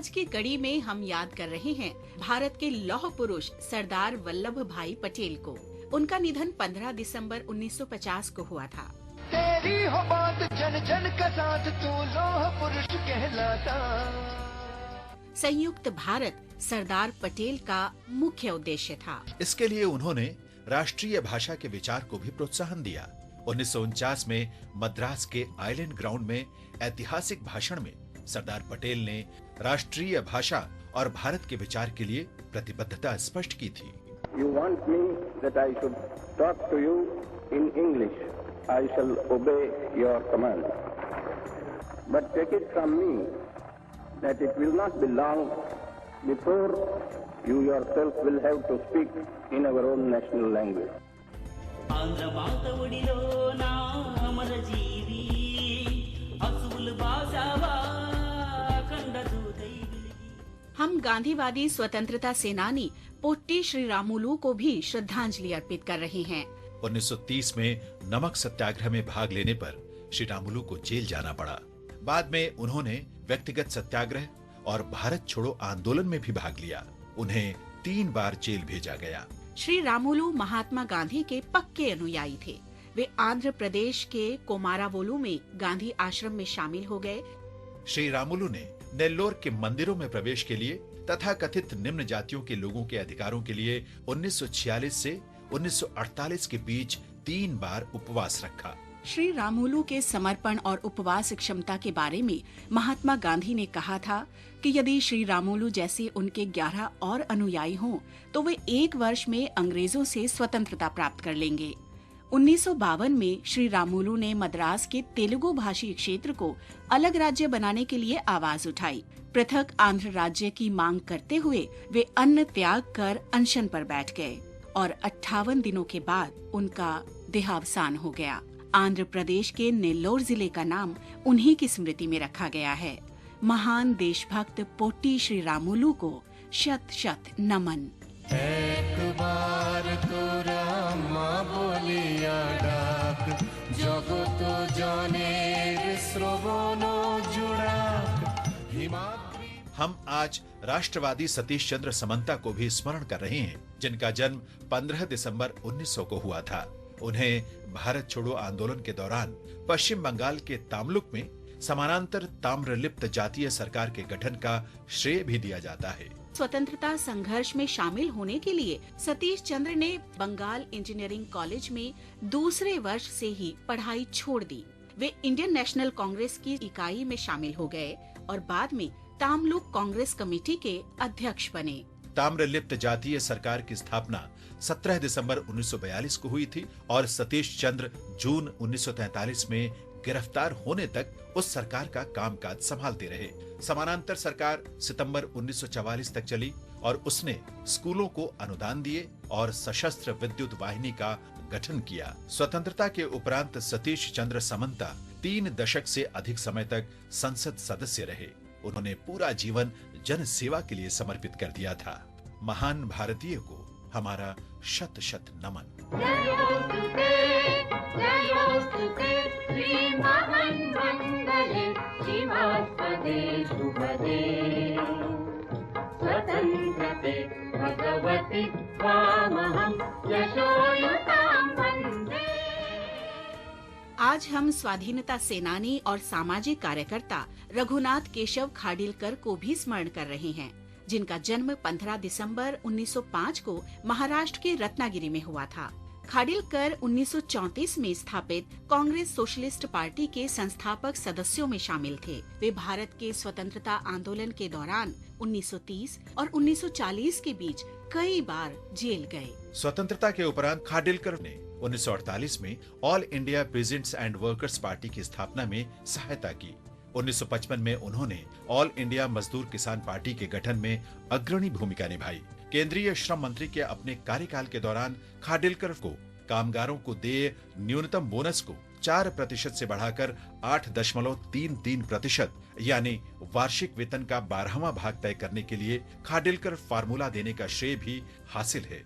आज की कड़ी में हम याद कर रहे हैं भारत के लौह पुरुष सरदार वल्लभ भाई पटेल को। उनका निधन 15 दिसंबर 1950 को हुआ था। तेरी हो बात जन जन का साथ, तू लौह पुरुष कहलाता। संयुक्त भारत सरदार पटेल का मुख्य उद्देश्य था। इसके लिए उन्होंने राष्ट्रीय भाषा के विचार को भी प्रोत्साहन दिया। 1949 में मद्रास के आइलैंड ग्राउंड में ऐतिहासिक भाषण में सरदार पटेल ने राष्ट्रीय भाषा और भारत के विचार के लिए प्रतिबद्धता स्पष्ट की थी। You want me that I should talk to you in English. I shall obey your command. But take it from me that it will not be long before you yourself will have to speak in our own national language. हम गांधीवादी स्वतंत्रता सेनानी potty Shri Ramulu को भी श्रद्धांजलि अर्पित कर रहे हैं। 1930 में नमक सत्याग्रह में भाग लेने पर श्री रामुलु को जेल जाना पड़ा। बाद में उन्होंने व्यक्तिगत सत्याग्रह और भारत छोड़ो आंदोलन में भी भाग लिया। उन्हें 3 बार जेल भेजा गया। श्री रामुलु महात्मा गांधी के पक्के अनुयायी थे। वे आंध्र प्रदेश के कोमारावोलु में गांधी आश्रम में शामिल हो गए। श्री रामुलु ने नेल्लोर के मंदिरों में प्रवेश के लिए तथा कथित निम्न जातियों के लोगों के अधिकारों के लिए 1946 से 1948 के बीच 3 बार उपवास रखा। श्री रामुलु के समर्पण और उपवास क्षमता के बारे में महात्मा गांधी ने कहा था कि यदि श्री रामुलु जैसे उनके 11 और अनुयायी हों तो वे 1 वर्ष में अंग्रेजों से स्वतंत्रता प्राप्त कर लेंगे। 1952 में श्री रामुलु ने मद्रास के तेलुगु भाषी क्षेत्र को अलग राज्य बनाने के लिए आवाज उठाई। पृथक आंध्र राज्य की मांग करते हुए वे अन्न त्याग कर अनशन पर बैठ गए और 58 दिनों के बाद उनका देहावसान हो गया। आंध्र प्रदेश के नेल्लोर जिले का नाम उन्हीं की स्मृति में रखा गया है। महान देशभक्त पोट्टी श्री रामुलु को शत शत नमन। एक बार तो रामा बोलिया डाक, जगत जनेर श्रवण जुड़ाक। हम आज राष्ट्रवादी सतीश चंद्र समंता को भी स्मरण कर रहे हैं, जिनका जन्म 15 दिसंबर 1900 को हुआ था। उन्हें भारत छोड़ो आंदोलन के दौरान पश्चिम बंगाल के तामलुक में समानांतर ताम्रलिप्त जातीय सरकार के गठन का श्रेय भी दिया जाता है। स्वतंत्रता संघर्ष में शामिल होने के लिए सतीश चंद्र ने बंगाल इंजीनियरिंग कॉलेज में दूसरे वर्ष से ही पढ़ाई छोड़ दी। वे इंडियन नेशनल कांग्रेस की इकाई में शामिल हो गए और बाद में तामलुक कांग्रेस कमेटी के अध्यक्ष बने। ताम्रलिप्त जातीय सरकार की स्थापना 17 दिसंबर 1942 को हुई थी और सतीश चंद्र जून 1943 में गिरफ्तार होने तक उस सरकार का कामकाज संभालते रहे। समानांतर सरकार सितंबर 1944 तक चली और उसने स्कूलों को अनुदान दिए और सशस्त्र विद्युत वाहिनी का गठन किया। स्वतंत्रता के उपरांत सतीश चंद्र समंता 3 दशक से अधिक समय तक संसद सदस्य रहे। उन्होंने पूरा जीवन जन सेवा के लिए समर्पित कर दिया था। महान भारतीय को हमारा शत शत नमन। स्वतंत्रते भगवति स्वामहं यशोयुतां वन्दे। आज हम स्वाधीनता सेनानी और सामाजिक कार्यकर्ता रघुनाथ केशव खाडिलकर को भी स्मरण कर रहे हैं, जिनका जन्म 15 दिसंबर 1905 को महाराष्ट्र के रत्नागिरी में हुआ था। खाडिलकर 1934 में स्थापित कांग्रेस सोशलिस्ट पार्टी के संस्थापक सदस्यों में शामिल थे। वे भारत के स्वतंत्रता आंदोलन के दौरान 1930 और 1940 के बीच कई बार जेल गए। स्वतंत्रता के उपरांत खाडिलकर ने 1948 में all India peasants and workers party की स्थापना में सहायता की। 1955 में उन्होंने ऑल इंडिया मजदूर किसान पार्टी के गठन में अग्रणी भूमिका निभाई। केंद्रीय श्रम मंत्री के अपने कार्यकाल के दौरान खाडिलकर को कामगारों को देय न्यूनतम बोनस को 4% से बढ़ाकर 8.33% यानी वार्षिक वेतन का 12वां भाग तय करने के लिए खाडिलकर फार्मूला देने का श्रेय भी हासिल है।